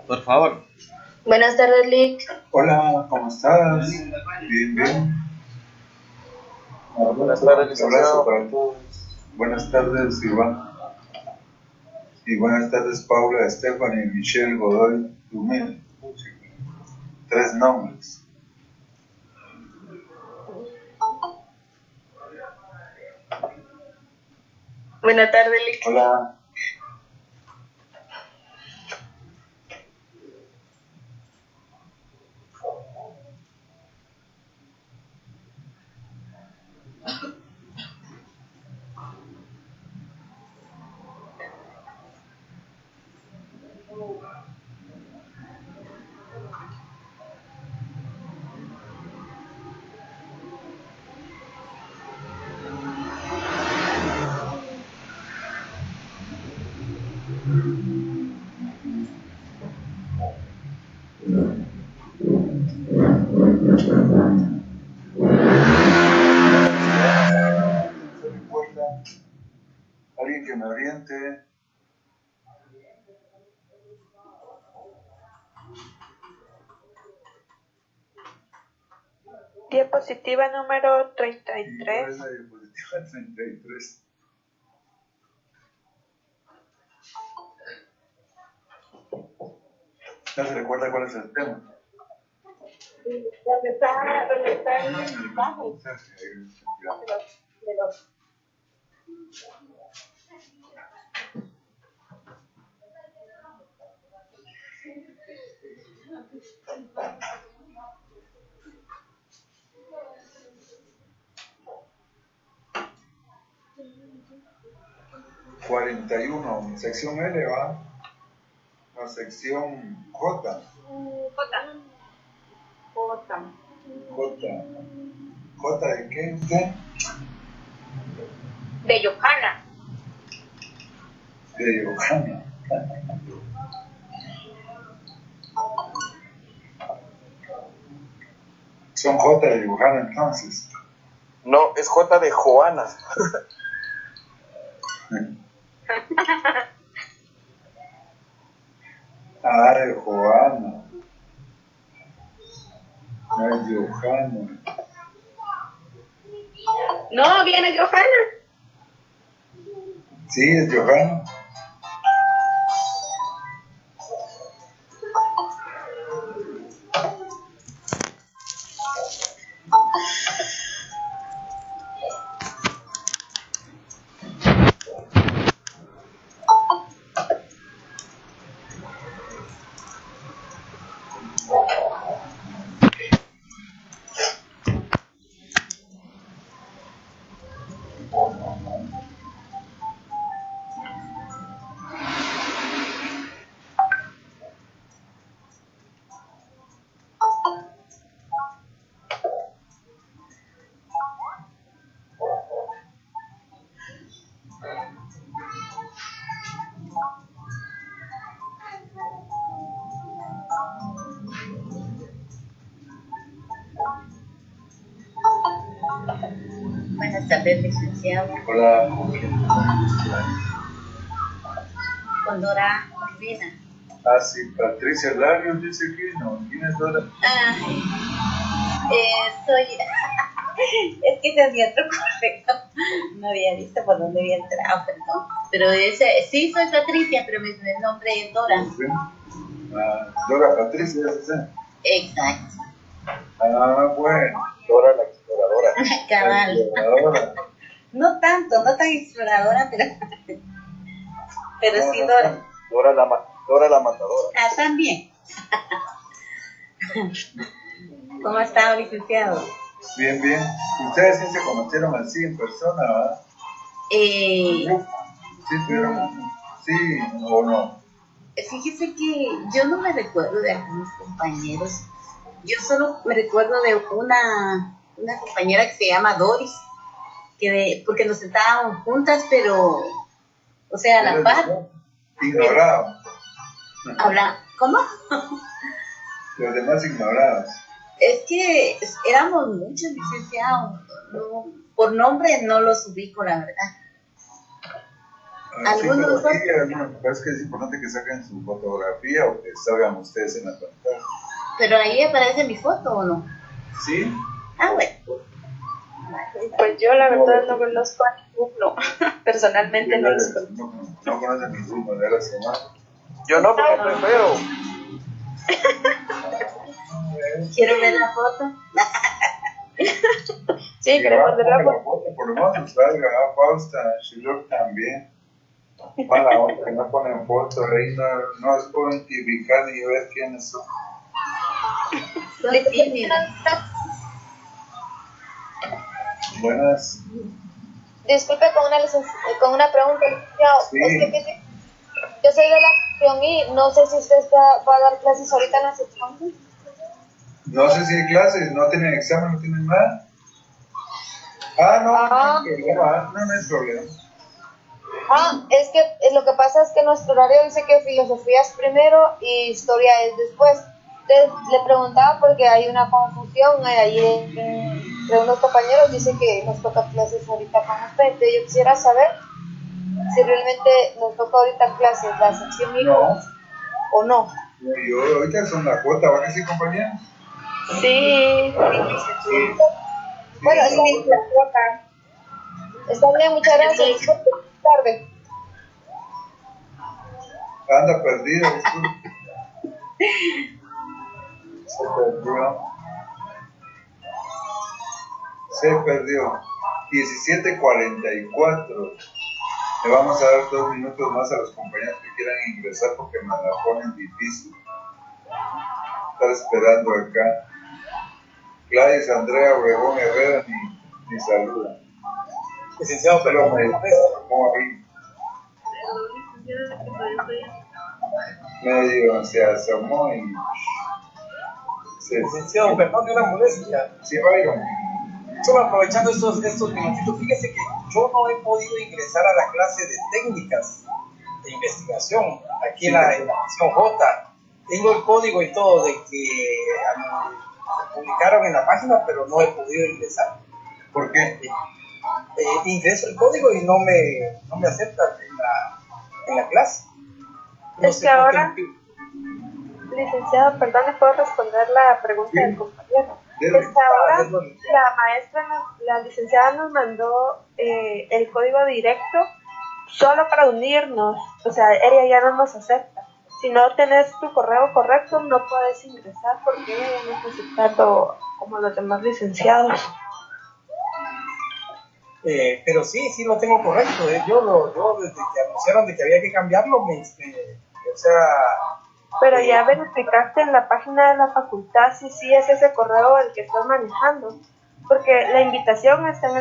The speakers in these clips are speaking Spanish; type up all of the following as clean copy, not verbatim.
Por favor. Buenas tardes, Lick. Hola, ¿cómo estás? Bien, bien. Buenas tardes, Un abrazo licenciado. para todos. Buenas tardes, Iván. Y buenas tardes, Paula, Stephanie, Michelle, Godoy, Dumil. 3 nombres. Buenas tardes, Lick. Hola. ¿Se recuerda? ¿Alguien que me oriente? Diapositiva número 33. ¿Cuál es la diapositiva 33? ¿No se recuerda cuál es el tema? Donde está el mensaje de los 41, sección L, ¿va? La sección J. ¿J de qué usted? de Yohana. De Yohana. Son J de Yohana entonces. No, es J de Joana. Ah, de Joana. No es Yohana. No, viene Johanna. Sí, es Yohana. Buenas tardes, licenciado. Hola. Con Dora Urbina. Ah, sí, Patricia Larios dice que no. ¿Quién es Dora? Soy. Es que tenía otro correo. No había visto por dónde había entrado, perdón. Pero sí, soy Patricia, pero mi primer nombre es Dora. ¿Sí? Ah, Dora Patricia, ¿sí? Exacto. Ah, bueno. Dora la exploradora. Cabal. Dora. No tanto, no tan exploradora, pero sí Dora. Dora la matadora. Ah, también. ¿Cómo ha estado, licenciado? Bien, bien. Ustedes sí se conocieron así en persona, ¿verdad? Sí, pero sí o no. Fíjese que yo no me recuerdo de algunos compañeros. Yo solo me recuerdo de una compañera que se llama Doris, porque nos sentábamos juntas, pero, o sea, a la par. Ignorados. ¿Cómo? Los demás ignorados. Es que éramos muchos licenciados, no, por nombre no los ubico, la verdad. Algunos sí, me parece que es importante que saquen su fotografía o que salgan ustedes en la pantalla. pero ahí aparece mi foto o no. ¿Sí? Ah, bueno. Pues yo la verdad no conozco a ninguno. Personalmente no los conozco. No conocen ninguno de la semana. Yo no, porque estoy feo. Quiero ver la foto. Sí, queremos ver la foto. Por lo menos salga, Fausta, Shilok también. Mala onda, que no ponen foto ahí, no es puedo identificar ni ver quiénes son. Son tímidos. Buenas. Disculpe con una pregunta, licenciado. Sí. Es que fíjese, yo soy de la sección I, no sé si usted va a dar clases ahorita en la sección I. No sé si hay clases, no tienen examen, no tienen nada. Ah, no, no hay problema, no hay problema. Es que lo que pasa es que nuestro horario dice que filosofía es primero y historia es después. Entonces le preguntaba porque hay una confusión ahí entre unos compañeros, dice que nos toca clases ahorita con usted. Entonces yo quisiera saber si realmente nos toca ahorita clases la sección I No. o no. Y ahorita son la cuota, ¿van a decir, compañeros? Sí. Bueno, está bien, muchas gracias. Tarde. Anda perdido, disculpe. Se perdió. 17:44. Le vamos a dar 2 minutos más a los compañeros que quieran ingresar porque me la ponen difícil. Estar esperando acá. Gladys, Andrea, Obregón, Herrera, ni saluda. Licenciado, pero como medio se asomó y licenciado, perdón de la molestia. Sí, vayan. Solo aprovechando estos minutitos, fíjese que yo no he podido ingresar a la clase de técnicas de investigación aquí en la sección J. Tengo el código y todo de que se publicaron en la página, pero no he podido ingresar. ¿Por qué? Ingreso el código y no me aceptan en la clase. No Es sé que por ahora, qué. licenciado, perdón, ¿le puedo responder la pregunta Sí. del compañero? Dele. Es que ahora la maestra, la licenciada nos mandó el código directo solo para unirnos. O sea, ella ya no nos acepta. Si no tenés tu correo correcto, no puedes ingresar porque ella ya no está aceptando como los demás licenciados. Pero sí lo tengo correcto. Yo desde que anunciaron de que había que cambiarlo, o sea... Pero ya verificaste en la página de la facultad si sí es ese correo el que estás manejando. Porque la invitación está en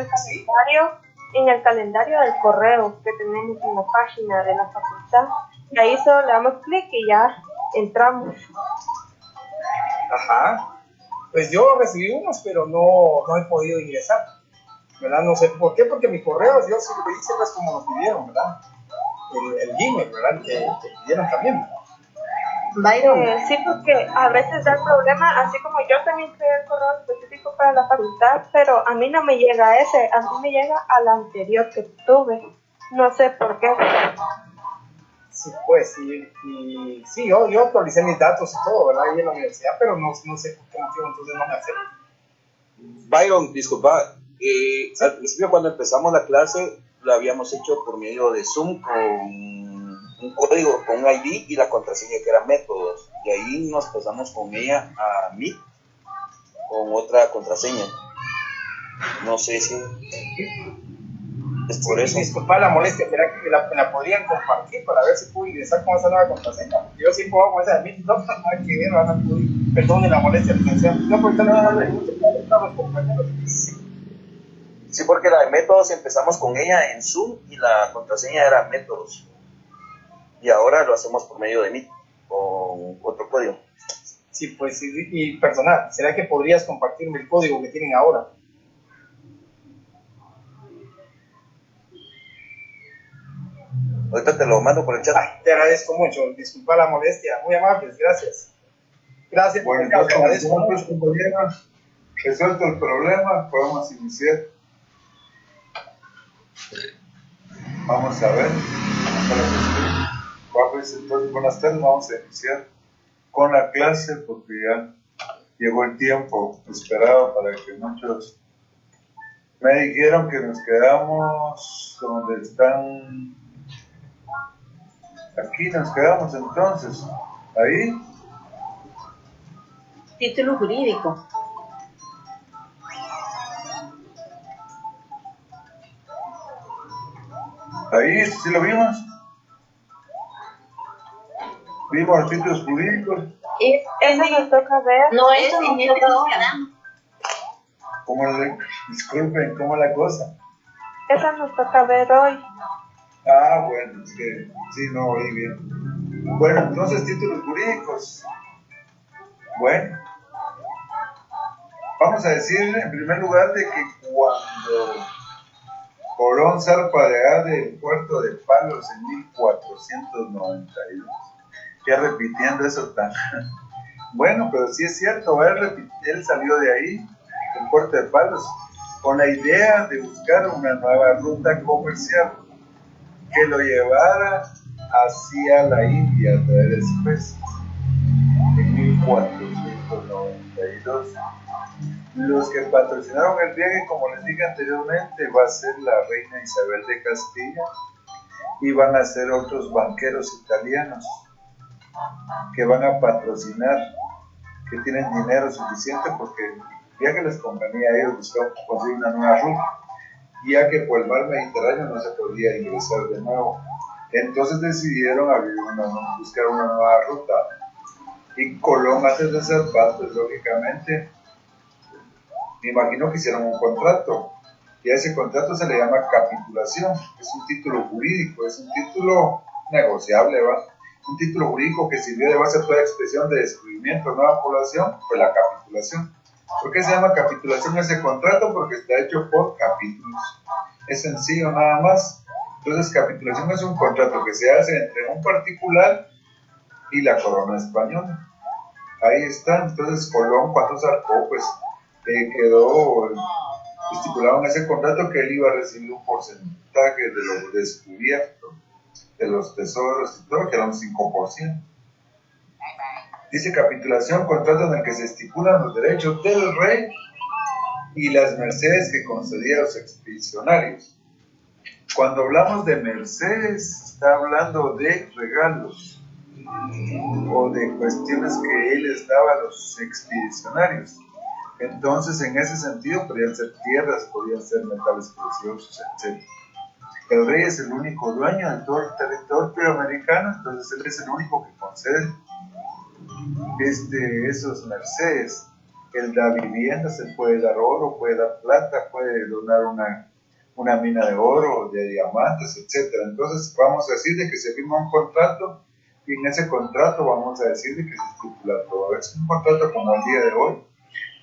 el calendario del correo que tenemos en la página de la facultad. Y ahí solo le damos clic y ya entramos. Ajá. Pues yo recibí unos, pero no he podido ingresar. ¿Verdad? No sé por qué, porque mi correo, yo sí lo hice pues como lo pidieron, ¿verdad? El Gmail, ¿verdad? Que pidieron también, ¿verdad? Sí, porque a veces da problema, así como yo también creé el correo específico para la facultad, pero a mí no me llega ese, a mí me llega al anterior que tuve. No sé por qué. Sí, pues sí, y sí, yo actualicé mis datos y todo, ¿verdad? Ahí en la universidad, pero no sé por qué motivo entonces no me aceptan. Byron, disculpa, al principio cuando empezamos la clase la habíamos hecho por medio de Zoom con un código, con un ID y la contraseña que eran métodos, y ahí nos pasamos con ella a Meet con otra contraseña. No sé si es por eso. Disculpa la molestia, ¿será que me la podrían compartir para ver si puedo ingresar con esa nueva contraseña? Yo sí puedo con esa de Meet, no hay que ver, van a poder. Perdone la molestia, licenciado. Yo por estar a los compañeros. Sí, porque la de métodos empezamos con ella en Zoom y la contraseña era métodos. Y ahora lo hacemos por medio de Meet con otro código. Sí, pues sí, y personal, ¿será que podrías compartirme el código que tienen ahora? Ahorita te lo mando por el chat. Ay, te agradezco mucho, disculpa la molestia, muy amables, gracias. Gracias por Bueno, el caso, te entonces, agradezco como mucho. compañeros, resuelto el problema, podemos iniciar. Vamos a ver. Pues entonces, buenas tardes, vamos a iniciar con la clase porque ya llegó el tiempo esperado para que muchos me dijeron que nos quedamos donde están. Aquí nos quedamos entonces, ahí. Título jurídico. Ahí, ¿sí lo vimos? Vimos los títulos jurídicos. Eso nos toca ver. No, eso en este nos quedamos. Disculpen, ¿cómo la cosa? Eso nos toca ver hoy. Ah, bueno, es que sí, no oí bien. Bueno, entonces títulos jurídicos. Bueno, vamos a decir en primer lugar de que cuando Colón zarpa de allá del puerto de Palos en 1492, ya repitiendo eso tan... Bueno, pero sí es cierto, él salió de ahí, del puerto de Palos, con la idea de buscar una nueva ruta comercial que lo llevara hacia la India a traer especies. En 1492. Los que patrocinaron el viaje, como les dije anteriormente, va a ser la reina Isabel de Castilla y van a ser otros banqueros italianos que van a patrocinar, que tienen dinero suficiente porque el viaje les convenía a ellos buscar conseguir una nueva ruta, ya que por el mar Mediterráneo no se podía ingresar de nuevo. Entonces decidieron buscar una nueva ruta. Y Colón, antes de zarpar, pues lógicamente, me imagino que hicieron un contrato. Y a ese contrato se le llama capitulación. Es un título jurídico, es un título negociable, ¿va? Un título jurídico que sirvió de base a toda expresión de descubrimiento de nueva población, fue la capitulación. ¿Por qué se llama capitulación ese contrato? Porque está hecho por capítulos. Es sencillo nada más. Entonces, capitulación es un contrato que se hace entre un particular y la corona española. Ahí está. Entonces, Colón, cuando zarpó, pues quedó estipulado en ese contrato que él iba a recibir un porcentaje de lo descubierto, de los tesoros y todo, que era un 5%. Dice capitulación, contrato en el que se estipulan los derechos del rey y las mercedes que concedía a los expedicionarios. Cuando hablamos de mercedes, está hablando de regalos o de cuestiones que él les daba a los expedicionarios. Entonces, en ese sentido, podían ser tierras, podían ser metales preciosos, etc. El rey es el único dueño de todo el territorio americano, entonces él es el único que concede esos mercedes. Él da vivienda, se puede dar oro, puede dar plata, puede donar una mina de oro, de diamantes, etc. Entonces vamos a decir de que se firma un contrato y en ese contrato vamos a decir de que se estipula todo. Es un contrato como el día de hoy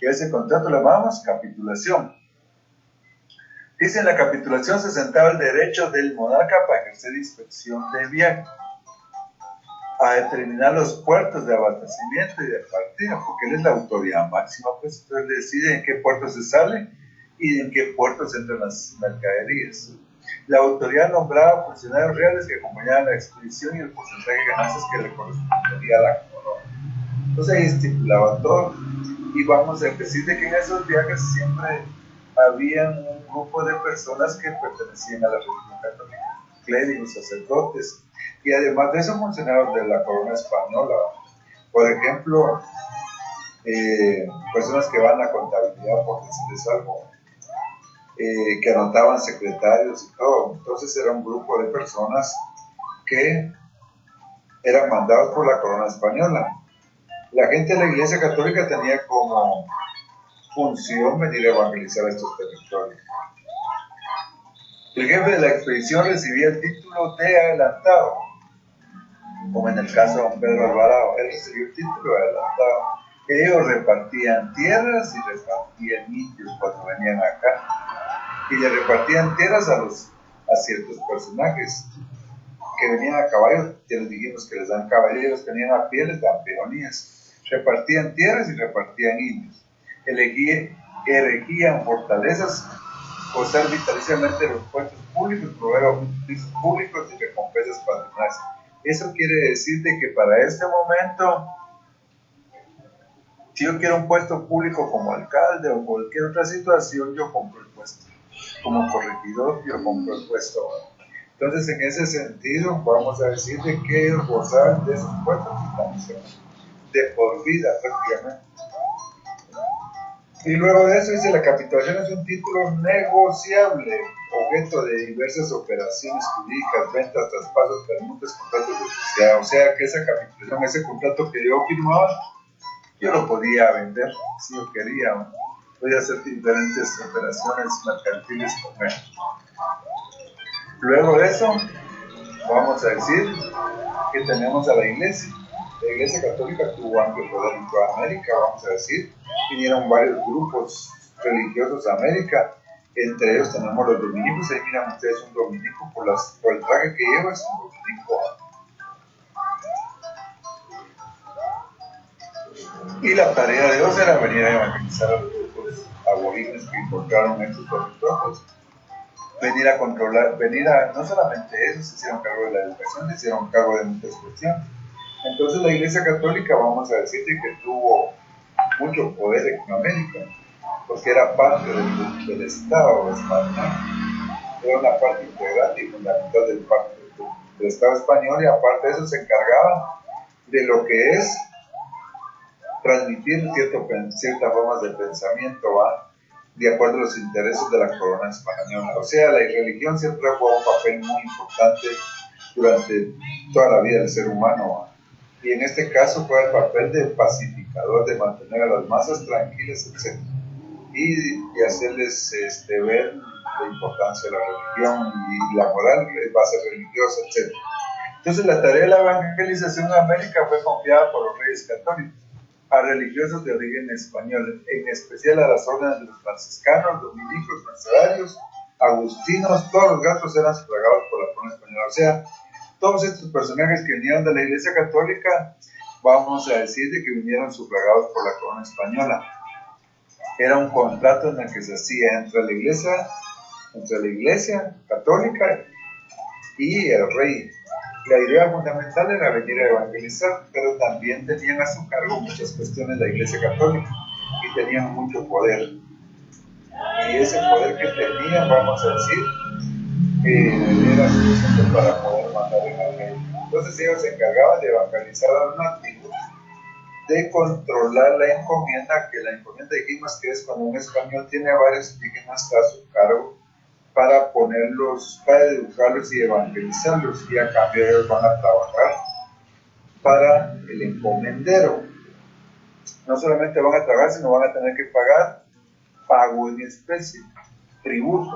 y a ese contrato le llamamos capitulación. Dice en la capitulación se sentaba el derecho del monarca para ejercer inspección de viaje, a determinar los puertos de abastecimiento y de partida, porque él es la autoridad máxima, pues entonces decide en qué puerto se sale y en qué puertos entran las mercaderías. La autoridad nombraba funcionarios reales que acompañaban la expedición y el porcentaje de ganancias que le correspondería a la corona. Entonces ahí estipulaba todo. Y vamos a decir de que en esos viajes siempre había un grupo de personas que pertenecían a la religión católica, clérigos, sacerdotes, y además de eso funcionarios de la corona española. Por ejemplo, personas que van a contabilidad, por decirles algo, que anotaban secretarios y todo. Entonces era un grupo de personas que eran mandados por la corona española. La gente de la Iglesia Católica tenía como función venir a evangelizar estos territorios. El jefe de la expedición recibía el título de adelantado, como en el caso de don Pedro Alvarado. Él recibió el título de adelantado. Ellos repartían tierras y repartían indios cuando venían acá. Y le repartían tierras a ciertos personajes que venían a caballo. Ya les dijimos que les dan caballeros, que venían a pie, les dan peonías. Repartían tierras y repartían indios. Erigían fortalezas gozar vitaliciamente de los puestos públicos, proveer oficios públicos y recompensas patronales. Eso quiere decir de que para este momento, si yo quiero un puesto público como alcalde o cualquier otra situación, yo compro el puesto. Como corregidor, yo compro el puesto. Entonces, en ese sentido, vamos a decir de que es gozar de esos puestos de por vida prácticamente. Y luego de eso dice, la capitulación es un título negociable, objeto de diversas operaciones jurídicas, ventas, traspasos, permutas, contratos de sociedad. O sea que esa capitulación, ese contrato que yo firmaba, yo lo podía vender si yo quería, ¿no? Podía hacer diferentes operaciones mercantiles con él. Luego de eso, vamos a decir que tenemos a la iglesia. La iglesia católica tuvo amplio poder en toda América, vamos a decir. Vinieron varios grupos religiosos a América. Entre ellos tenemos los dominicos. Ahí miran ustedes un dominico por el traje que lleva, es un dominico. Y la tarea de Dios era venir a evangelizar a los grupos aborígenes que encontraron en estos territorios. Venir a controlar, no solamente eso, se hicieron cargo de la educación, se hicieron cargo de muchas cuestiones. Entonces la Iglesia Católica, vamos a decirte que tuvo mucho poder en América, porque era parte del Estado español, era una parte integrante y fundamental del Estado español, y aparte de eso se encargaba de lo que es transmitir ciertas formas de pensamiento, ¿va? De acuerdo a los intereses de la corona española. O sea, la religión siempre jugó un papel muy importante durante toda la vida del ser humano, ¿va? Y en este caso fue el papel de pacificador, de mantener a las masas tranquilas, etc. Y hacerles ver la importancia de la religión y la moral, base religiosa, etc. Entonces la tarea de la evangelización en América fue confiada por los reyes católicos a religiosos de origen español, en especial a las órdenes de los franciscanos, dominicos, mercedarios, agustinos. Todos los gastos eran sufragados por la corona española. O sea, todos estos personajes que vinieron de la Iglesia Católica, vamos a decir de que vinieron sufragados por la corona española. Era un contrato en el que se hacía entre la Iglesia Católica y el rey. La idea fundamental era venir a evangelizar, pero también tenían a su cargo muchas cuestiones de la Iglesia Católica y tenían mucho poder. Y ese poder que tenían, vamos a decir, era suficiente para poder mandar en el rey. Entonces ellos se encargaban de evangelizar a los nativos, de controlar la encomienda, que la encomienda dijimos que es cuando un español tiene varios indígenas a su cargo, para ponerlos, para educarlos y evangelizarlos, y a cambio ellos van a trabajar para el encomendero. No solamente van a trabajar, sino van a tener que pagar pago en especie, tributo,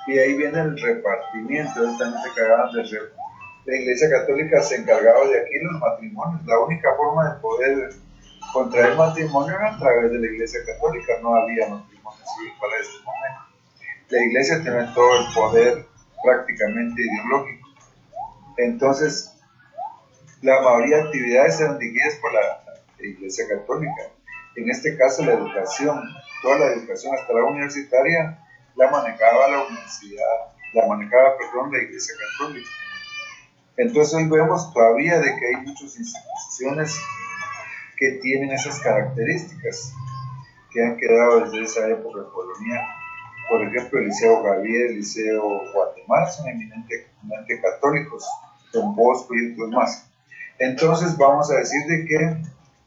y ahí viene el repartimiento. Ellos también se encargaban de la Iglesia Católica se encargaba de aquí los matrimonios. La única forma de poder contraer matrimonio era a través de la Iglesia Católica, no había matrimonio civil para ese momento. La iglesia tiene todo el poder prácticamente ideológico. Entonces, la mayoría de actividades eran dirigidas por la Iglesia Católica. En este caso, la educación, toda la educación hasta la universitaria, la manejaba la Iglesia Católica. Entonces, hoy vemos todavía de que hay muchas instituciones que tienen esas características, que han quedado desde esa época colonial. Por ejemplo, el Liceo Javier, el Liceo Guatemala, son eminentemente católicos, Don Bosco y otros más. Entonces vamos a decir de que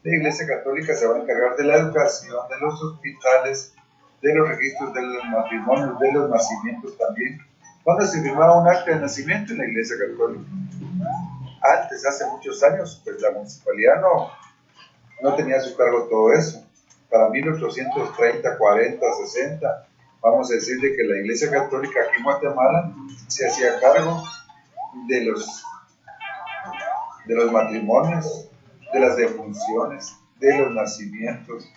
la Iglesia Católica se va a encargar de la educación, de los hospitales, de los registros de los matrimonios, de los nacimientos también. Cuando se firmaba un acta de nacimiento en la Iglesia Católica. Antes, hace muchos años, pues la municipalidad no tenía a su cargo todo eso. Para 1830, 40, 60... vamos a decir de que la Iglesia Católica aquí en Guatemala se hacía cargo de los matrimonios, de las defunciones, de los nacimientos,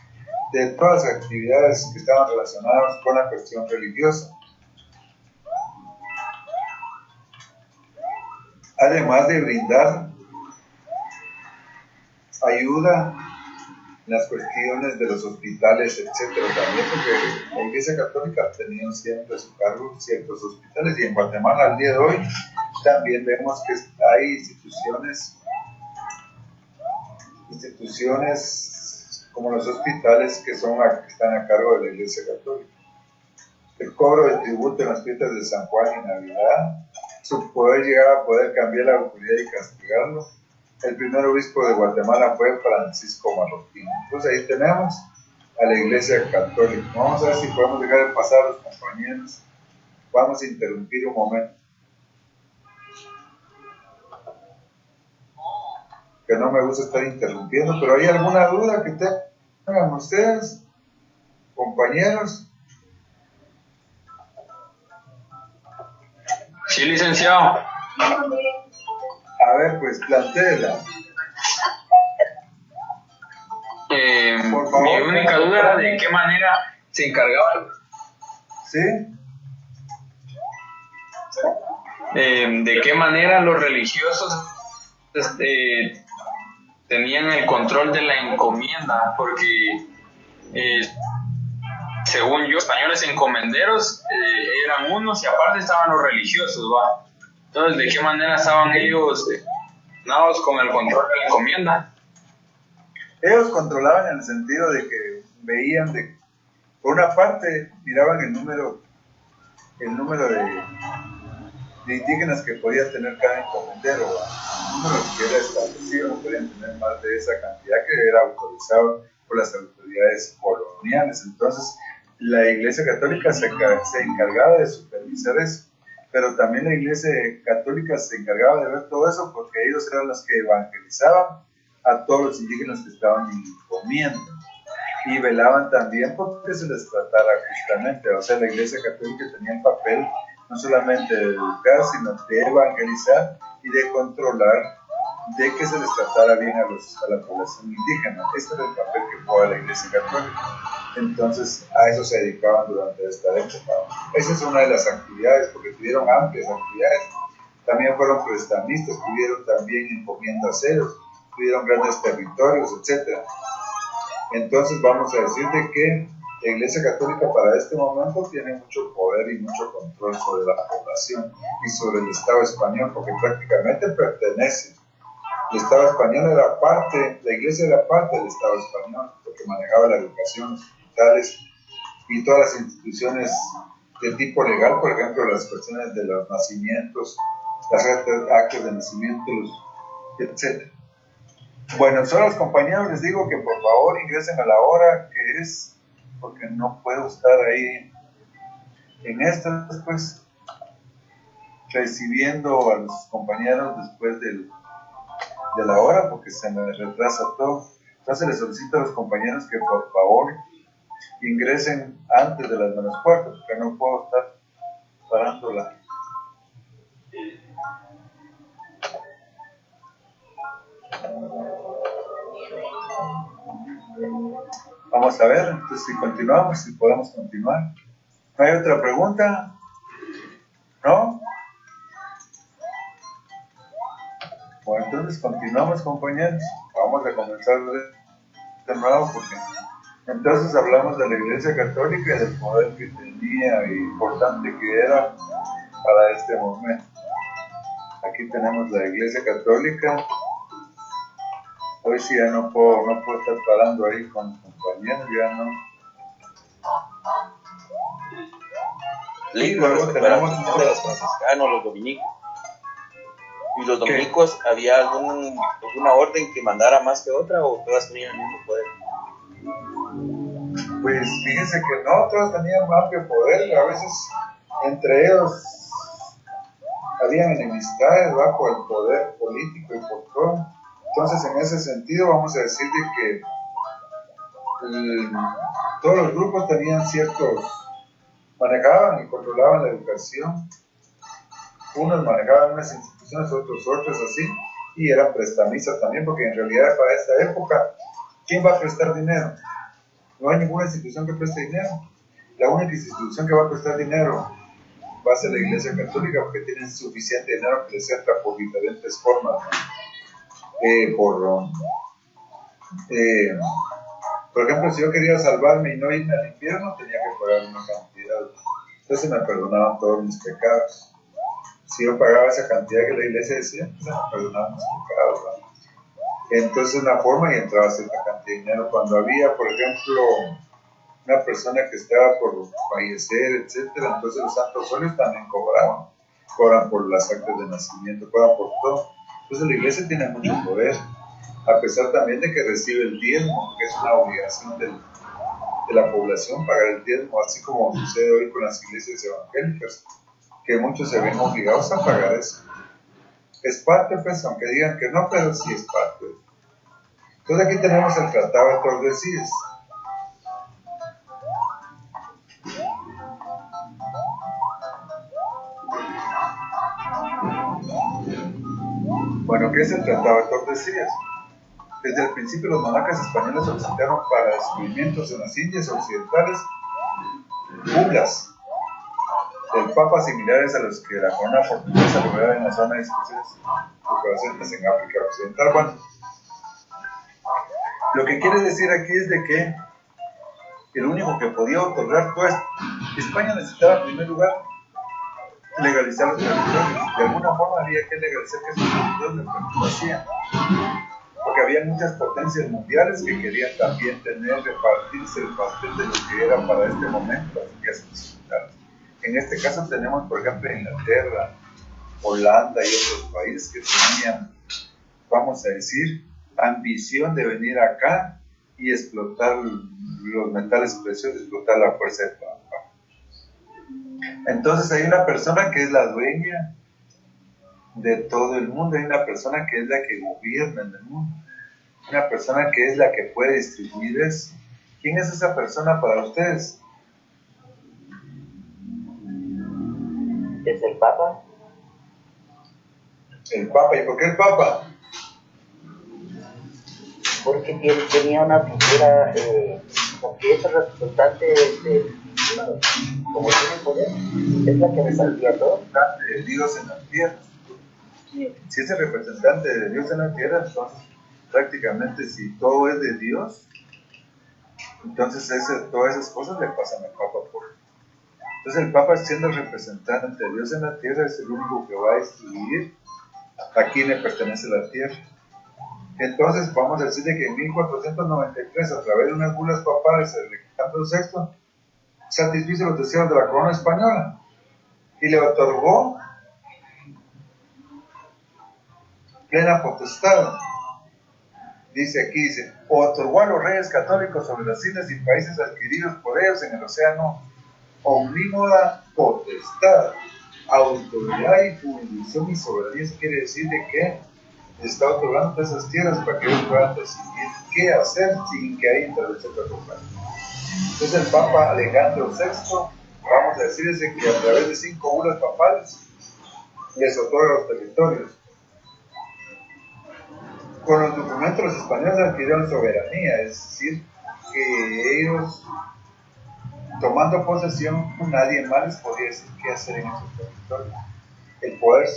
de todas las actividades que estaban relacionadas con la cuestión religiosa. Además de brindar ayuda las cuestiones de los hospitales, etcétera, también porque la Iglesia Católica ha tenido siempre a su cargo ciertos hospitales, y en Guatemala al día de hoy también vemos que hay instituciones como los hospitales que están a cargo de la Iglesia Católica. El cobro de tributo en las fiestas de San Juan y Navidad, su poder llegar a poder cambiar la autoridad y castigarlo. El primer obispo de Guatemala fue Francisco Marroquín. Entonces ahí tenemos a la Iglesia Católica. Vamos a ver si podemos dejar de pasar a los compañeros. Vamos a interrumpir un momento. Que no me gusta estar interrumpiendo, pero ¿hay alguna duda que tengan ustedes, compañeros? Sí, licenciado. A ver, pues plantéela. Por favor, Mi única duda era de qué manera se encargaban. ¿Sí? De qué manera los religiosos tenían el control de la encomienda, porque según yo, españoles encomenderos eran unos y aparte estaban los religiosos, ¿va? Entonces, ¿de qué manera estaban ellos con el control de la encomienda? Ellos controlaban en el sentido de que veían por una parte, miraban el número de indígenas que podía tener cada encomendero, el número que era establecido, no podían tener más de esa cantidad que era autorizado por las autoridades coloniales. Entonces, la Iglesia Católica se encargaba de supervisar eso, pero también la Iglesia Católica se encargaba de ver todo eso porque ellos eran los que evangelizaban a todos los indígenas que estaban en encomienda y velaban también porque se les tratara justamente. O sea, la Iglesia Católica tenía el papel no solamente de educar, sino de evangelizar y de controlar de que se les tratara bien a la población indígena. Este era el papel que jugaba la Iglesia Católica. Entonces, a eso se dedicaban durante esta época. Esa es una de las actividades, porque tuvieron amplias actividades. También fueron prestamistas, tuvieron también encomiendas ellos, tuvieron grandes territorios, etc. Entonces, vamos a decir de que la Iglesia Católica para este momento tiene mucho poder y mucho control sobre la población y sobre el Estado español, porque prácticamente pertenece. El Estado español era parte, la Iglesia era parte del Estado español, porque manejaba la educación, los hospitales y todas las instituciones de tipo legal, por ejemplo, las cuestiones de los nacimientos, las actas de nacimiento, etc. Bueno, solo a los compañeros les digo que por favor ingresen a la hora que es, porque no puedo estar ahí en estas, pues, recibiendo a los compañeros después de la hora, porque se me retrasa todo. Entonces les solicito a los compañeros que por favor ingresen antes de las -4, porque no puedo estar parándola. Vamos a ver, entonces si continuamos, si podemos continuar. ¿No hay otra pregunta? ¿No? Bueno, entonces continuamos, compañeros. Vamos a comenzar de nuevo porque entonces hablamos de la Iglesia Católica y del poder que tenía y importante que era para este momento. Aquí tenemos la Iglesia Católica. Hoy sí ya no puedo estar parando ahí con compañeros, ya no. Y luego tenemos de los franciscanos, los dominicos. ¿Y los dominicos había alguna orden que mandara más que otra o todas tenían el mismo poder? Pues fíjense que no, todas tenían amplio poder, a veces entre ellos habían enemistades bajo el poder político y por todo. Entonces en ese sentido vamos a decir de que todos los grupos tenían manejaban y controlaban la educación. Unos manejaban unas instituciones, otras así, y eran prestamistas también, porque en realidad para esta época, ¿quién va a prestar dinero? No hay ninguna institución que preste dinero. La única institución que va a prestar dinero va a ser la Iglesia Católica, porque tienen suficiente dinero que les entra por diferentes formas, Por ejemplo, si yo quería salvarme y no irme al infierno, tenía que pagar una cantidad. Entonces me perdonaban todos mis pecados. Si yo pagaba esa cantidad que la iglesia decía, entonces me perdonaban mis pecados, ¿no? Entonces una forma y entraba cierta cantidad de dinero. Cuando había, por ejemplo, una persona que estaba por fallecer, etcétera, entonces los santos óleos también cobran por las actas de nacimiento, cobran por todo. Entonces la iglesia tiene mucho poder, a pesar también de que recibe el diezmo, que es una obligación de la población pagar el diezmo, así como sucede hoy con las iglesias evangélicas, que muchos se ven obligados a pagar eso. Es parte, pues, aunque digan que no, pero sí es parte. Entonces aquí tenemos el Tratado de Tordesillas. Bueno, ¿qué es el Tratado de Tordesillas? Desde el principio los monarcas españoles solicitaron para descubrimientos en las Indias occidentales bulas del Papa similares a los que la corona portuguesa lograba en la zona de discusiones presentes en África Occidental. Bueno, lo que quiere decir aquí es de que el único que podía otorgar todo esto, España necesitaba en primer lugar legalizar los territorios. De alguna forma había que legalizar que esos territorios lo hacían. Porque había muchas potencias mundiales que querían también repartirse el pastel de lo que era para este momento las Indias occidentales. En este caso tenemos, por ejemplo, Inglaterra, Holanda y otros países que tenían, vamos a decir, ambición de venir acá y explotar los metales preciosos, explotar la fuerza de trabajo. Entonces hay una persona que es la dueña de todo el mundo, hay una persona que es la que gobierna en el mundo, una persona que es la que puede distribuir eso. ¿Quién es esa persona para ustedes? ¿Es el Papa? El Papa. ¿Y por qué el Papa? Porque tenía una figura, porque es el representante como tiene poder, es la que resaltía todo. De Dios en la tierra. Si es el representante de Dios en la tierra, entonces prácticamente si todo es de Dios, entonces todas esas cosas le pasan al Papa por. Entonces el Papa, siendo el representante de Dios en la tierra, es el único que va a distribuir a quién le pertenece la tierra. Entonces vamos a decir que en 1493, a través de unas bulas papales de Alejandro VI, satisfizo los deseos de la corona española y le otorgó plena potestad. Dice, otorgó a los reyes católicos sobre las islas y países adquiridos por ellos en el océano omnímoda potestad, autoridad y jurisdicción y soberanía. Eso quiere decir de que está otorgando esas tierras para que ellos puedan decidir qué hacer sin que haya intervención de otro país. Entonces el Papa Alejandro VI, vamos a decir, es que a través de 5 bulas papales les otorga los territorios. Con los documentos los españoles adquirieron soberanía, es decir, que ellos, tomando posesión, nadie más les podía decir qué hacer en esos territorios. El poder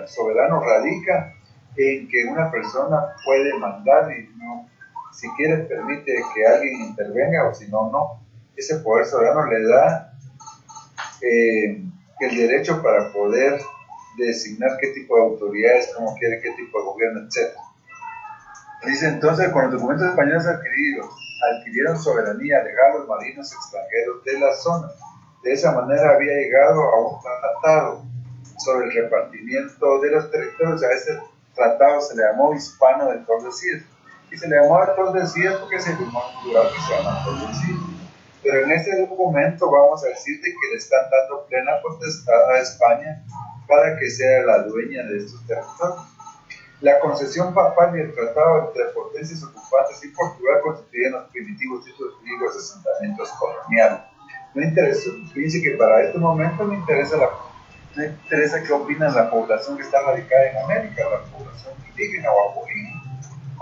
soberano radica en que una persona puede mandar y no, si quiere permite que alguien intervenga o si no, no. Ese poder soberano le da el derecho para poder designar qué tipo de autoridades, cómo quiere, qué tipo de gobierno, etc. Dice entonces, con los documentos españoles adquirieron soberanía legal a los marinos extranjeros de la zona. De esa manera había llegado a un tratado sobre el repartimiento de los territorios. A ese tratado se le llamó Hispano de Tordesillas. Y se le llamó a Tordesillas porque se firmó en un lugar que se llama Tordesillas. Pero en este documento vamos a decirte que le están dando plena potestad a España para que sea la dueña de estos territorios. La concesión papal y el tratado entre potencias ocupantes y Portugal constituyen los primitivos títulos griegos de asentamientos coloniales. Me interesa, fíjense que para este momento me interesa qué opina la población que está radicada en América, la población indígena o aborígena.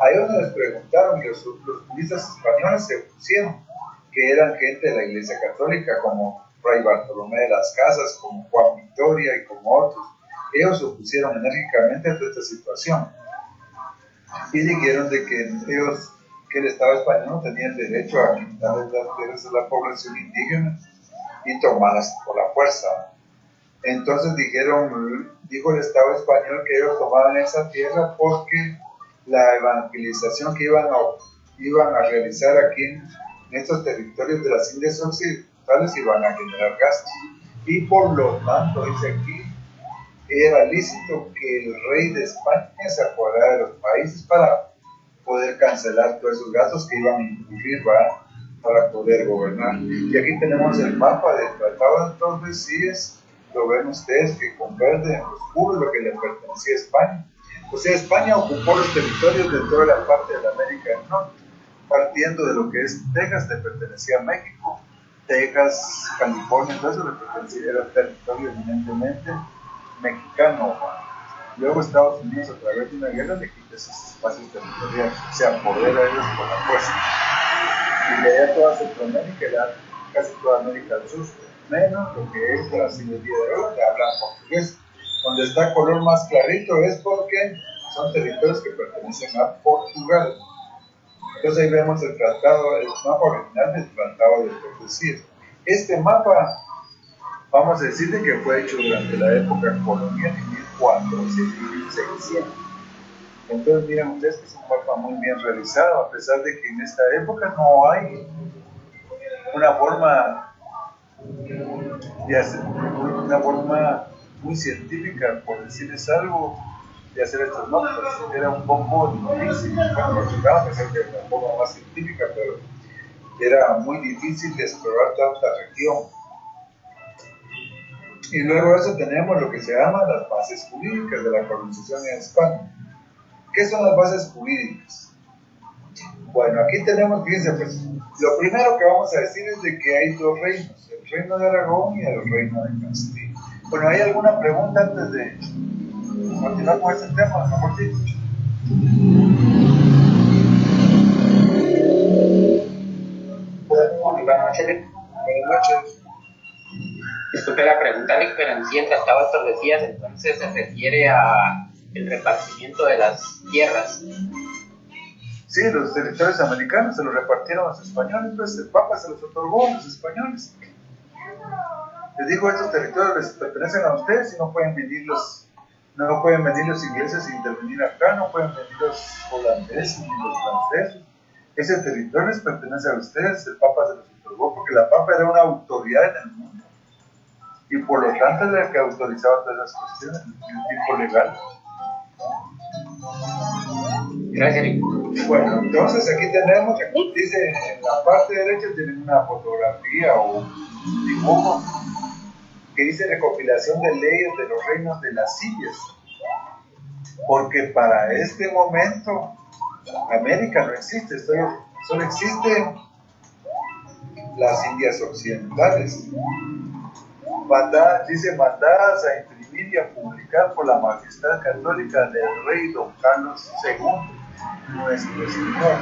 Ahí donde les preguntaron y los turistas españoles se opusieron, que eran gente de la Iglesia Católica como Fray Bartolomé de las Casas, como Juan Victoria y como otros. Ellos se opusieron enérgicamente a toda esta situación y dijeron de que ellos que el Estado español no tenía el derecho a quitarles las tierras a la población indígena y tomarlas por la fuerza. Entonces dijo el Estado español que ellos tomaban esa tierra porque la evangelización que iban a realizar aquí en estos territorios de las Indias Occidentales iban a generar gastos. Y por lo tanto, dice aquí, era lícito que el rey de España se apoderara de los países para poder cancelar todos esos gastos que iban a incurrir para poder gobernar. Y aquí tenemos el mapa del Tratado de Tordesillas. Lo ven ustedes que con verde en oscuro lo que le pertenecía a España. O sea, España ocupó los territorios de toda la parte de la América del Norte, partiendo de lo que es Texas, le pertenecía a México, Texas, California, todo eso le pertenecía, era territorio eminentemente mexicano. Luego Estados Unidos, a través de una guerra, le quita esos espacios territoriales, se apodera de ellos por la fuerza. Y de allá toda Centroamérica, ya casi toda América del Sur, menos lo que es Brasil el día de hoy, que hablan portugués. Donde está color más clarito es porque son territorios que pertenecen a Portugal. Entonces ahí vemos el mapa original del Tratado de Tordesillas. Este mapa, vamos a decirle que fue hecho durante la época colonial en 1400 y 1600. Entonces miren ustedes que es un mapa muy bien realizado, a pesar de que en esta época no hay una forma de hacer, una forma muy científica, por decirles algo, de hacer estos mapas. Era un poco difícil, bueno, trataba de hacer de una forma más científica, pero era muy difícil de explorar tanta región. Y luego de eso tenemos lo que se llama las bases jurídicas de la colonización en España. ¿Qué son las bases jurídicas? Bueno, aquí tenemos, fíjense, pues, lo primero que vamos a decir es de que hay dos reinos, el reino de Aragón y el reino de Castilla. Bueno, ¿hay alguna pregunta antes de continuar con este tema? Mejor dicho. Buenas noches. Buenas noches. Disculpe la pregunta, pero en sí el Tratado de Tordesillas entonces se refiere a el repartimiento de las tierras. Sí, los territorios americanos se los repartieron a los españoles, pues el Papa se los otorgó a los españoles. Les digo, estos territorios les pertenecen a ustedes y no pueden venir los ingleses a intervenir acá, no pueden venir los holandeses ni los franceses. Ese territorio les pertenece a ustedes, el Papa se los otorgó porque la Papa era una autoridad en el mundo y por lo tanto era el que autorizaba todas las cuestiones, el tipo legal. Gracias. Bueno, entonces aquí tenemos, aquí dice, en la parte derecha tienen una fotografía o un dibujo que dice recopilación de leyes de los reinos de las Indias, porque para este momento América no existe, solo existen las Indias Occidentales, mandadas a imprimir y a publicar por la Majestad Católica del Rey Don Carlos II, nuestro Señor.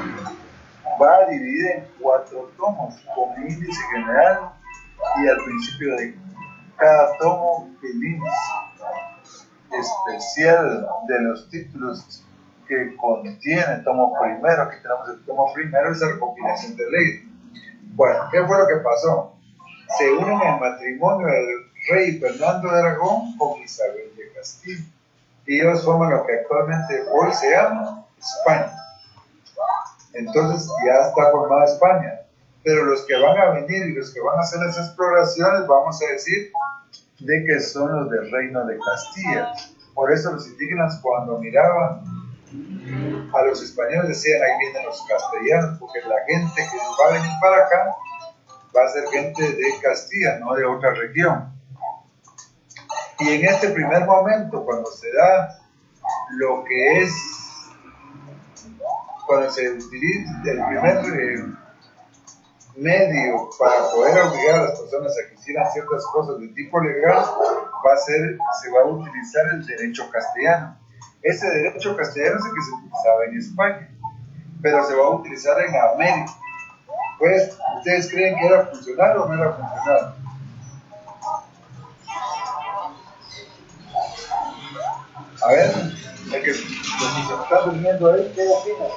Va dividida en 4 tomos, con índice general y al principio de cada tomo el índice especial de los títulos que contiene el tomo primero. Aquí tenemos el tomo primero, esa recopilación de leyes. Bueno, ¿qué fue lo que pasó? Se unen en matrimonio el rey Fernando de Aragón con Isabel de Castilla y ellos forman lo que actualmente hoy se llama España. Entonces ya está formada España, pero los que van a venir y los que van a hacer las exploraciones, vamos a decir de que son los del reino de Castilla. Por eso los indígenas cuando miraban a los españoles decían, ahí vienen los castellanos, porque la gente que va a venir para acá va a ser gente de Castilla, no de otra región. Y en este primer momento, cuando se da lo que es, cuando se utiliza el primer medio para poder obligar a las personas a que hicieran ciertas cosas de tipo legal, se va a utilizar el derecho castellano. Ese derecho castellano es el que se utilizaba en España, pero se va a utilizar en América. Pues, ¿ustedes creen que era funcional o no era funcional? A ver, el que los que se están durmiendo ahí, ¿qué opinan?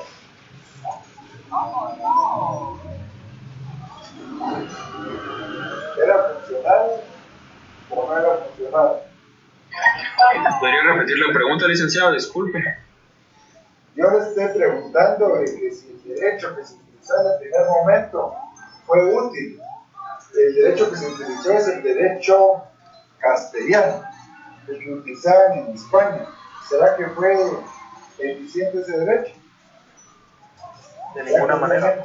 ¿Era funcional o no era funcional? ¿Podría repetir la pregunta, licenciado? Disculpe. Yo le estoy preguntando de que si el derecho que se utilizó en el primer momento fue útil. El derecho que se utilizó es el derecho castellano, el que utilizaban en España. ¿Será que fue eficiente ese derecho? De ninguna manera.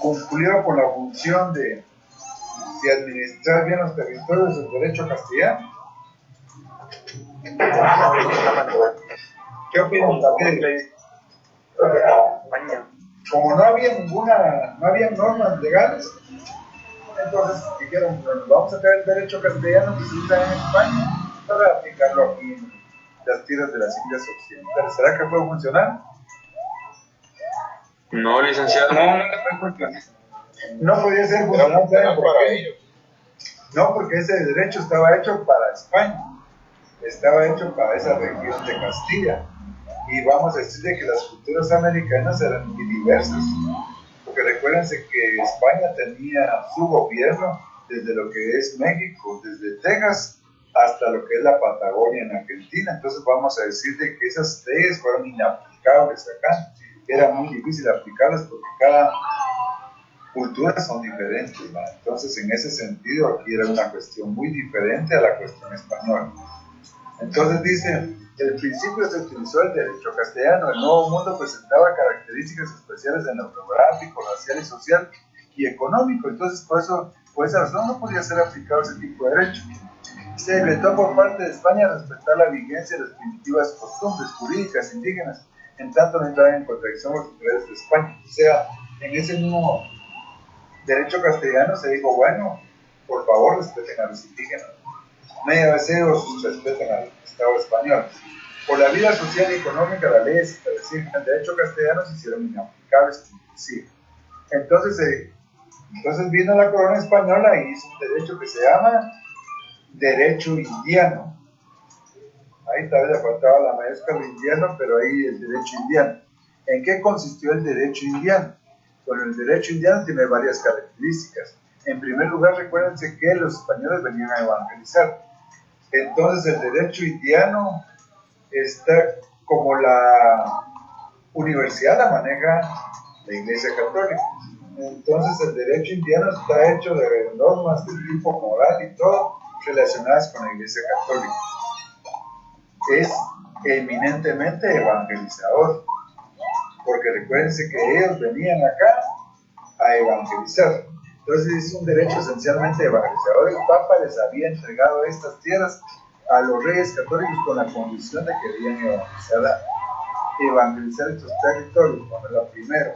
¿Cumplió con la función de administrar bien los territorios del derecho castellano? De ninguna manera. ¿Qué opinan ustedes? España. Como no había normas legales, entonces dijeron, bueno, vamos a traer el derecho castellano que se usa en España para aplicarlo aquí en las tierras de las Indias Occidentales. ¿Será que puede funcionar? No, licenciado. No podía ser funcional. No, porque ese derecho estaba hecho para España, estaba hecho para esa región de Castilla. Y vamos a decirle que las culturas americanas eran muy diversas, porque recuérdense que España tenía su gobierno desde lo que es México, desde Texas hasta lo que es la Patagonia en Argentina. Entonces vamos a decirle que esas leyes fueron inaplicables acá, era muy difícil aplicarlas porque cada cultura son diferentes, ¿no? Entonces en ese sentido aquí era una cuestión muy diferente a la cuestión española. Entonces dice, el principio se utilizó el derecho castellano, el Nuevo Mundo presentaba características especiales en lo geográfico, racial y social y económico, entonces por esa razón no podía ser aplicado ese tipo de derecho. Se decretó por parte de España respetar la vigencia de las primitivas costumbres jurídicas indígenas, en tanto no entraban en contradicción con los intereses de España. O sea, en ese mismo derecho castellano se dijo, bueno, por favor respeten a los indígenas. Media vez respeten al Estado español. Por la vida social y económica, las leyes establecidas en el derecho castellano se hicieron inaplicables. Sí. Entonces vino la corona española y hizo un derecho que se llama derecho indiano. Ahí tal vez le faltaba la mayúscula indiano, pero ahí el derecho indiano. ¿En qué consistió el derecho indiano? Bueno, el derecho indiano tiene varias características. En primer lugar, recuérdense que los españoles venían a evangelizar. Entonces el derecho indiano está como la universidad la maneja la Iglesia Católica. Entonces el derecho indiano está hecho de normas de tipo moral y todo relacionadas con la Iglesia Católica. Es eminentemente evangelizador, porque recuérdense que ellos venían acá a evangelizar. Entonces es un derecho esencialmente evangelizador. El Papa les había entregado estas tierras a los reyes católicos con la condición de que debían evangelizar estos territorios. Bueno, lo primero.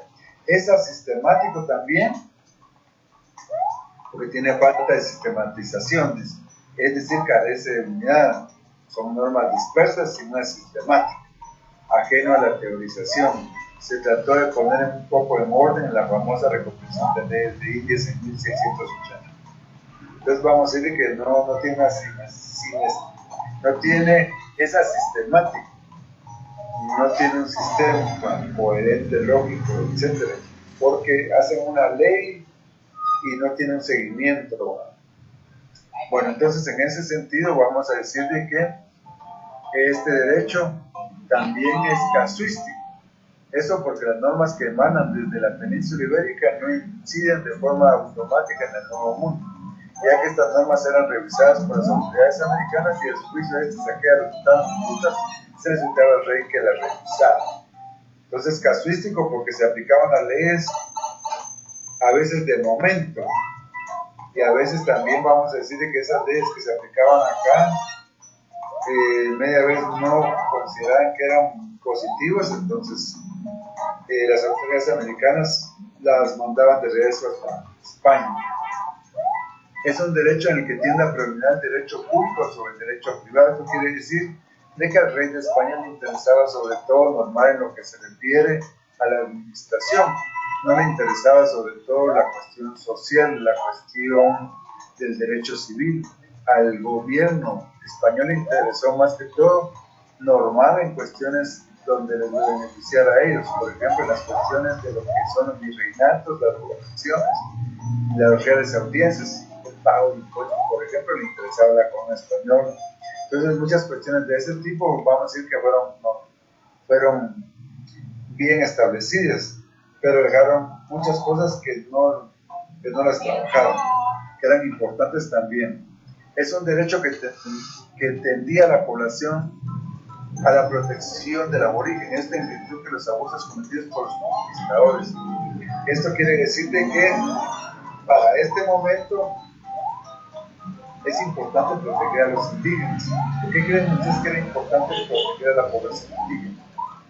Es asistemático también, porque tiene falta de sistematización, es decir, carece de unidad. Son normas dispersas y no es sistemática, ajeno a la teorización. Se trató de poner un poco en orden en la famosa recopilación de leyes de Indias en 1680. Entonces vamos a decir que no tiene esa sistemática, no tiene un sistema coherente, lógico, etc. Porque hacen una ley y no tiene un seguimiento. Bueno, entonces en ese sentido vamos a decir de que este derecho también es casuístico. Eso porque las normas que emanan desde la península ibérica no inciden de forma automática en el Nuevo Mundo, ya que estas normas eran revisadas por las autoridades americanas y a su juicio estas aquellas resultaban injustas, se les indicaba al rey que las revisara. Entonces casuístico porque se aplicaban las leyes a veces de momento, y a veces también vamos a decir que esas leyes que se aplicaban acá media vez no consideraban que eran positivas, entonces las autoridades americanas las mandaban de regreso a España. Es un derecho en el que tiende a predominar el derecho público sobre el derecho privado. Esto quiere decir de que al rey de España le interesaba sobre todo normal en lo que se refiere a la administración. No le interesaba sobre todo la cuestión social, la cuestión del derecho civil. Al gobierno español le interesó más que todo normal en cuestiones donde les va a beneficiar a ellos, por ejemplo, en las cuestiones de lo que son los virreinatos, las gobernaciones, las reales audiencias, el pago de impuestos, por ejemplo, le interesaba la corona española. Entonces, muchas cuestiones de ese tipo, vamos a decir que fueron bien establecidas, pero dejaron muchas cosas que no las trabajaron, que eran importantes también. Es un derecho que tendía a la población a la protección del aborigen, esto en virtud de los abusos cometidos por los conquistadores. Esto quiere decir de que para este momento es importante proteger a los indígenas. ¿Por qué creen ustedes que era importante proteger a la población indígena?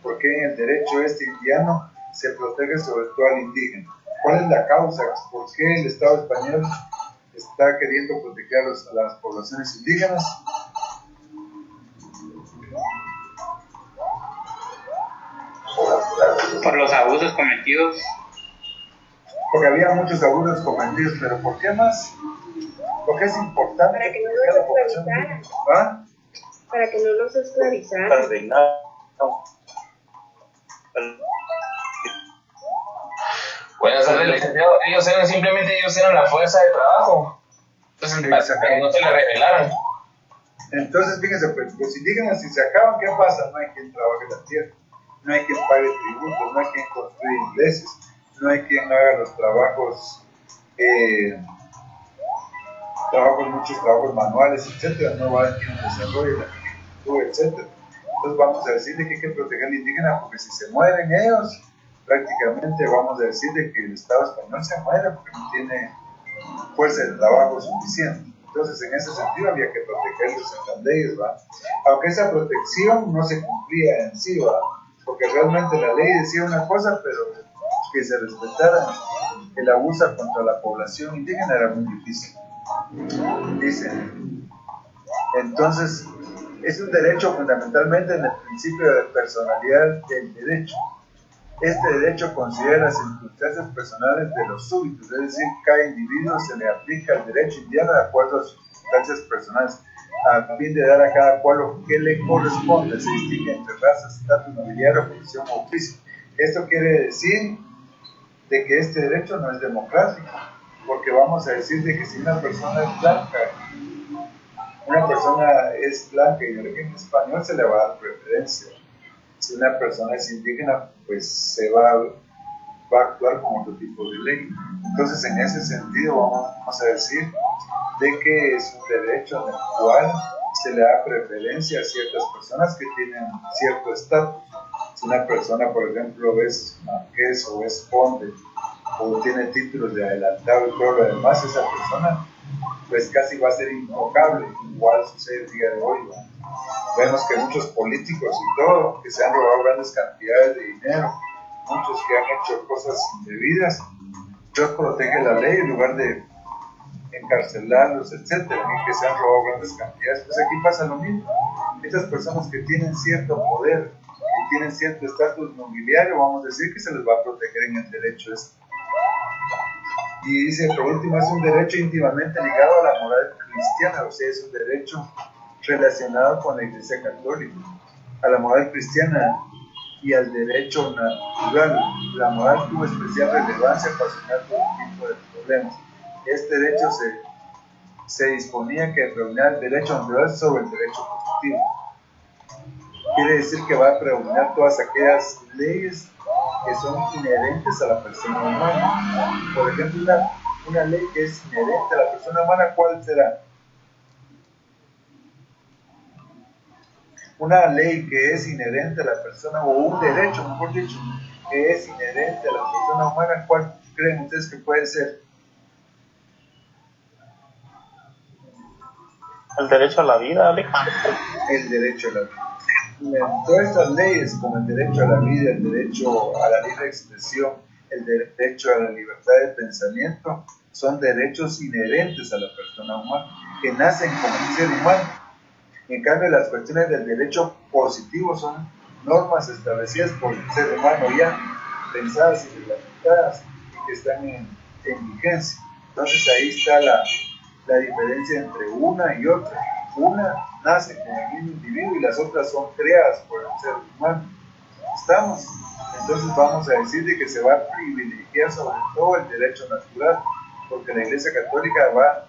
Porque en el derecho indiano se protege sobre todo al indígena. ¿Cuál es la causa? ¿Por qué el Estado español está queriendo proteger a las poblaciones indígenas? Por los abusos cometidos. Porque había muchos abusos cometidos, pero ¿por qué más? Porque es importante Para que no proteger a la los población esclavizaran. indígena. ¿Ah? Para que no los esclavizaran. Para reinar. Buenas tardes, licenciado. Ellos eran la fuerza de trabajo. Entonces, no se le revelaron. Entonces, fíjense, pues, los indígenas, si se acaban, ¿qué pasa? No hay quien trabaje la tierra, no hay quien pague tributos, no hay quien construya iglesias, no hay quien haga los trabajos, muchos trabajos manuales, etcétera, no va a haber quien desarrolle la agricultura, etcétera. Entonces vamos a decirle que hay que proteger al indígena, porque si se mueren ellos, prácticamente vamos a decirle que el Estado español se muere porque no tiene fuerza de trabajo suficiente. Entonces, en ese sentido había que protegerlos en las leyes, ¿va? Aunque esa protección no se cumplía en sí, ¿va? Porque realmente la ley decía una cosa, pero que se respetara el abuso contra la población indígena era muy difícil. Dice, entonces, es un derecho fundamentalmente en el principio de personalidad del derecho. Este derecho considera las circunstancias personales de los súbditos, es decir, cada individuo se le aplica el derecho indiano de acuerdo a sus circunstancias personales, a fin de dar a cada cual lo que le corresponde. Se distingue entre razas, estatus nobiliario, profesión o oficio. Esto quiere decir de que este derecho no es democrático, porque vamos a decir de que si una persona es blanca y de origen español, se le va a dar preferencia. Si una persona es indígena, pues se va a actuar como otro tipo de ley. Entonces, en ese sentido, vamos a decir de que es un derecho en el cual se le da preferencia a ciertas personas que tienen cierto estatus. Si una persona, por ejemplo, es marqués o es conde o tiene títulos de adelantado y todo lo demás, esa persona pues casi va a ser intocable, igual sucede el día de hoy, ¿no? Vemos que muchos políticos y todo, que se han robado grandes cantidades de dinero, muchos que han hecho cosas indebidas, Dios protege la ley en lugar de encarcelarlos, etcétera, y que se han robado grandes cantidades. Pues aquí pasa lo mismo. Estas personas que tienen cierto poder, que tienen cierto estatus nobiliario, vamos a decir que se les va a proteger en el derecho este. Y dice, por último, es un derecho íntimamente ligado a la moral cristiana, o sea, es un derecho relacionado con la Iglesia Católica, a la moral cristiana y al derecho natural. La moral tuvo especial relevancia para solucionar todo tipo de problemas. Este derecho se disponía que predominara el derecho natural sobre el derecho positivo. Quiere decir que va a predominar todas aquellas leyes que son inherentes a la persona humana. Por ejemplo, una ley que es inherente a la persona humana, ¿cuál será? Una ley que es inherente a la persona, o un derecho, mejor dicho, que es inherente a la persona humana, ¿cuál creen ustedes que puede ser? El derecho a la vida, Alex. El derecho a la vida. Todas estas leyes, como el derecho a la vida, el derecho a la libre expresión, el derecho a la libertad de pensamiento, son derechos inherentes a la persona humana, que nacen con el ser humano. En cambio, las cuestiones del derecho positivo son normas establecidas por el ser humano ya, pensadas y reglamentadas, y que están en vigencia. Entonces ahí está la diferencia entre una y otra. Una nace con el mismo individuo y las otras son creadas por el ser humano. ¿Estamos? Entonces vamos a decir de que se va a privilegiar sobre todo el derecho natural, porque la Iglesia Católica va a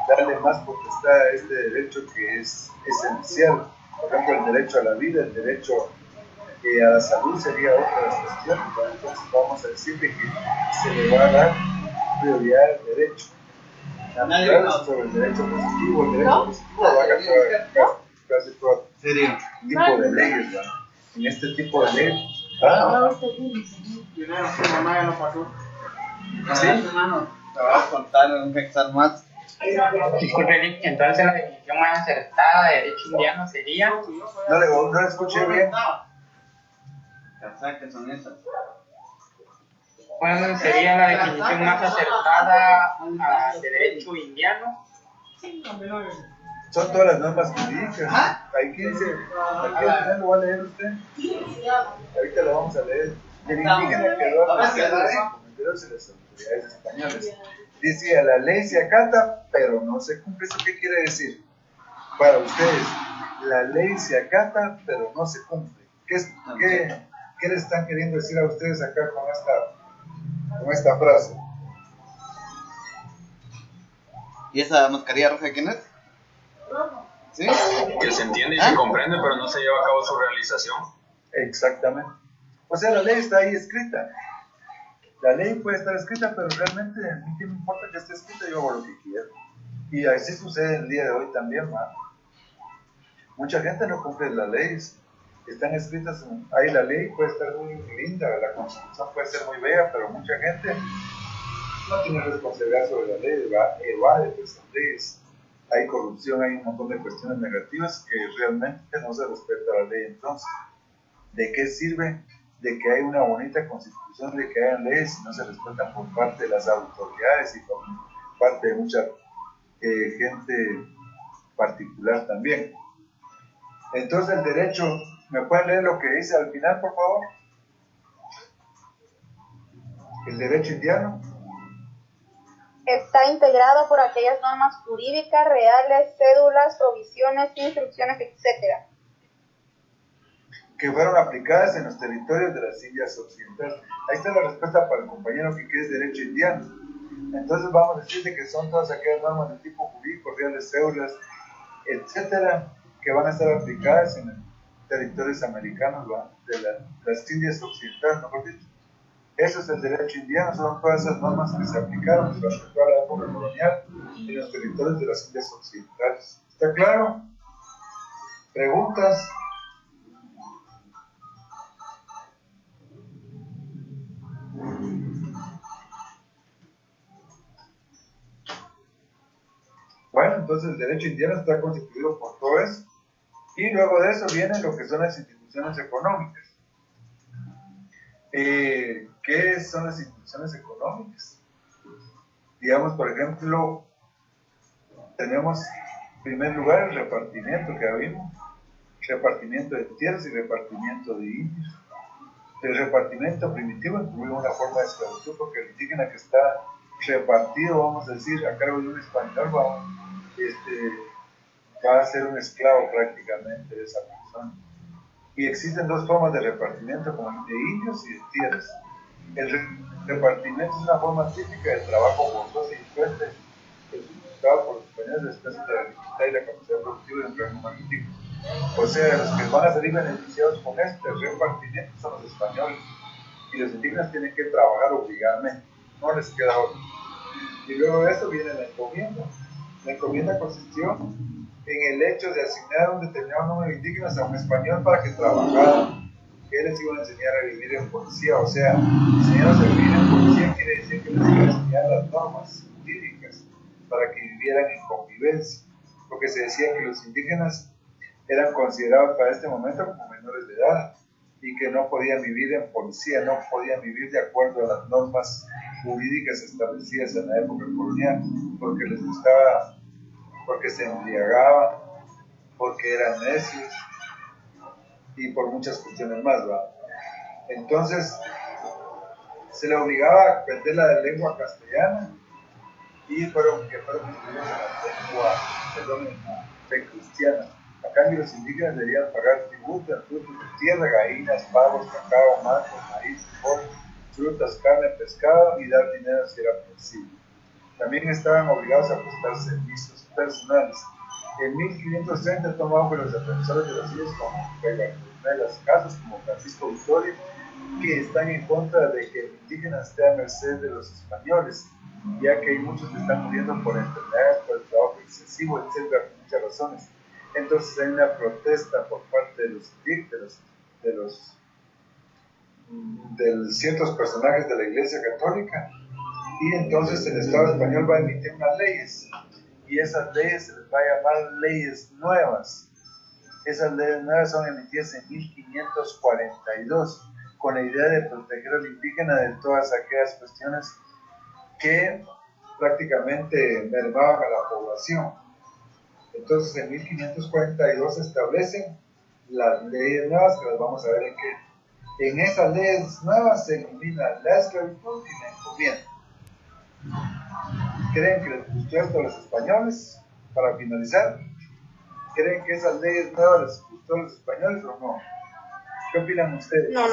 darle más potestad a este derecho que es esencial. Por ejemplo, el derecho a la vida, el derecho a la salud sería otra de las cuestiones. Entonces vamos a decir de que se le va a dar prioridad al derecho natural sobre el derecho positivo. El derecho positivo va a cambiar casi todo tipo de leyes, ¿no? En este tipo de leyes. Primero, su mamá ya lo pasó. ¿Sí? Hermano, te vas a contar un hexar más. Disculpe, Rick, entonces la definición más acertada de derecho indiano sería. No le escuché bien. ¿Qué son esas? ¿Cuál sería la definición más acertada de derecho indiano? Son todas las normas jurídicas. Aquí dice, aquí al final lo va a leer usted. Ahorita lo vamos a leer. El indígena quedó a merced de los encomenderos y las autoridades españolas. Dice, a la ley se acata, pero no se cumple. ¿Eso qué quiere decir? Para ustedes, la ley se acata, pero no se cumple. ¿Qué le están queriendo decir a ustedes acá con esta frase? ¿Y esa mascarilla roja quién es? ¿Sí? Que se entiende y se comprende, pero no se lleva a cabo su realización. Exactamente. O sea, la ley está ahí escrita. La ley puede estar escrita, pero realmente a mí que me importa que esté escrita, yo hago lo que quiero. Y así sucede el día de hoy también, ¿no? Mucha gente no cumple las leyes. Están escritas, ahí la ley puede estar muy linda, la constitución puede ser muy bella, pero mucha gente no tiene responsabilidad sobre la ley, evade esas leyes. Hay corrupción, hay un montón de cuestiones negativas que realmente no se respeta la ley. Entonces, ¿de qué sirve de que hay una bonita constitución, de que hayan leyes si no se respetan por parte de las autoridades y por parte de mucha gente particular también? Entonces el derecho, ¿me pueden leer lo que dice al final, por favor? El derecho indiano está integrado por aquellas normas jurídicas, reales, cédulas, provisiones, instrucciones, etc. que fueron aplicadas en los territorios de las Indias Occidentales. Ahí está la respuesta para el compañero que es derecho indiano. Entonces vamos a decirle que son todas aquellas normas de tipo jurídico, reales, cédulas, etcétera, que van a estar aplicadas en los territorios americanos, ¿va? De las Indias Occidentales, mejor dicho. Eso es el derecho indiano, son todas esas normas que se aplicaron durante toda la época colonial en los territorios de las Indias Occidentales. ¿Está claro? ¿Preguntas? Bueno, entonces el derecho indiano está constituido por todo eso. Y luego de eso vienen lo que son las instituciones económicas. ¿Qué son las instituciones económicas? Digamos, por ejemplo, tenemos en primer lugar el repartimiento que vimos, repartimiento de tierras y repartimiento de indios. El repartimiento primitivo incluye una forma de esclavitud porque el indígena que está repartido, vamos a decir, a cargo de un español, va a ser un esclavo prácticamente de esa persona. Y existen dos formas de repartimiento, como el de indios y de tierras. El repartimiento es una forma típica del trabajo forzoso y fuerte que es utilizado por los españoles después de la dificultad y la capacidad productiva de un reino magnífico. O sea, los que van a salir beneficiados con este repartimiento son los españoles. Y los indígenas tienen que trabajar obligadamente, no les queda otro. Y luego de eso viene la encomienda. La encomienda consistió en el hecho de asignar un determinado número de indígenas a un español para que trabajaran, que les iban a enseñar a vivir en policía. O sea, enseñarlos a vivir en policía quiere decir que les iban a enseñar las normas jurídicas para que vivieran en convivencia, porque se decía que los indígenas eran considerados para este momento como menores de edad y que no podían vivir en policía, no podían vivir de acuerdo a las normas jurídicas establecidas en la época colonial, porque les gustaba, porque se embriagaban, porque eran necios y por muchas cuestiones más, ¿va? Entonces se le obligaba a aprender la lengua castellana y fueron instruidos en la lengua, en la fe cristiana, la cambio los indígenas deberían pagar tributo en frutos de tierra, gallinas, pavos, cacao, mangos, maíz, pollo, frutas, carne, pescado y dar dinero si era posible. También estaban obligados a prestar servicios personales. En 1530 tomó auge los defensores de las islas como Fray Bartolomé de las Casas, como Francisco Vitoria, que están en contra de que el indígena esté a merced de los españoles, ya que hay muchos que están muriendo por enfermedades, por el trabajo excesivo, etcétera, por muchas razones. Entonces hay una protesta por parte de ciertos personajes de la Iglesia Católica, y entonces el Estado español va a emitir unas leyes, y esas leyes se les va a llamar leyes nuevas. Esas leyes nuevas son emitidas en 1542, con la idea de proteger al indígena de todas aquellas cuestiones que prácticamente mermaban a la población. Entonces en 1542 se establecen las leyes nuevas, que las vamos a ver en qué. En esas leyes nuevas se elimina la esclavitud y la encomienda. ¿Creen que les gustó esto a los españoles? Para finalizar, ¿creen que esas leyes nuevas les gustó a los españoles o no? ¿Qué opinan ustedes? No.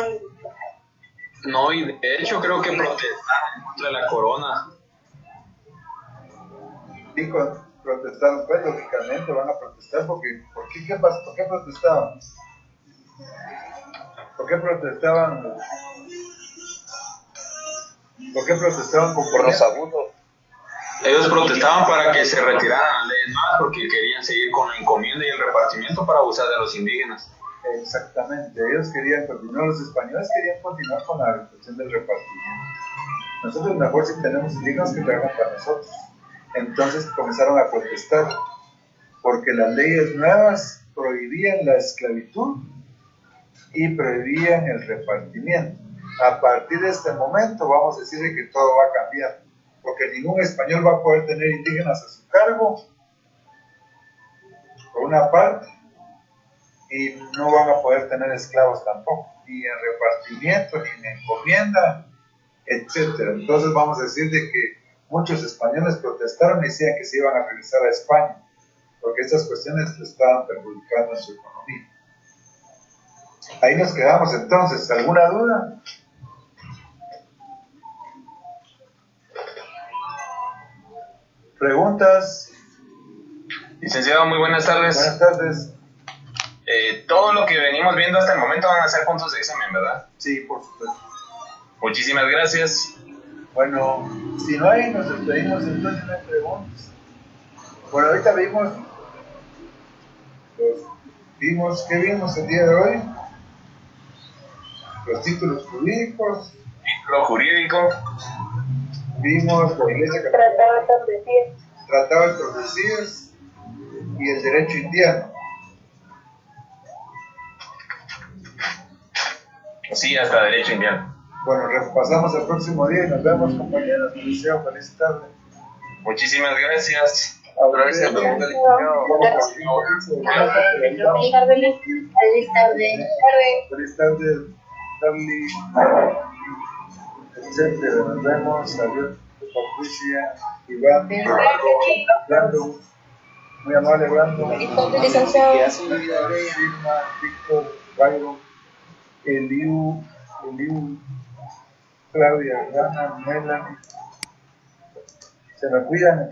No, y de hecho creo que protestaron contra la corona. Y protestaron, pues lógicamente van a protestar porque, ¿por qué protestaban? ¿Por qué protestaban? ¿Por qué protestaban por los abusos? Ellos protestaban para que se retiraran las leyes más porque querían seguir con la encomienda y el repartimiento para abusar de los indígenas. Exactamente, ellos querían continuar, los españoles querían continuar con la cuestión del repartimiento. Nosotros mejor si tenemos indígenas que trabajan para nosotros. Entonces comenzaron a protestar porque las leyes nuevas prohibían la esclavitud y prohibían el repartimiento. A partir de este momento vamos a decir que todo va a cambiar, porque ningún español va a poder tener indígenas a su cargo, por una parte, y no van a poder tener esclavos tampoco, ni en repartimiento, ni en encomienda, etc. Entonces vamos a decir de que muchos españoles protestaron y decían que se iban a regresar a España, porque estas cuestiones le estaban perjudicando en su economía. Ahí nos quedamos entonces. ¿Alguna duda? ¿Preguntas? Licenciado, muy buenas tardes. Buenas tardes. Todo lo que venimos viendo hasta el momento van a ser puntos de examen, ¿verdad? Sí, por supuesto. Muchísimas gracias. Bueno, si no hay, nos despedimos, entonces no hay preguntas. Bueno, ahorita ¿qué vimos el día de hoy? Los títulos jurídicos. Título jurídico. Vimos la Iglesia Católica. Tratado de Tordesillas y el derecho indiano. Sí, hasta derecho indiano. Bueno, repasamos el próximo día y nos vemos, compañeros. Les deseo feliz tarde. Muchísimas gracias. Gracias. Feliz tarde. Feliz tarde, Charlie. Etcétera. Nos vemos. Adiós, Patricia, Iván, Brando. Muy amable, Brando. Silma, Víctor, Byron, Eliu, Claudia, Rana, Melanie. Se me cuidan.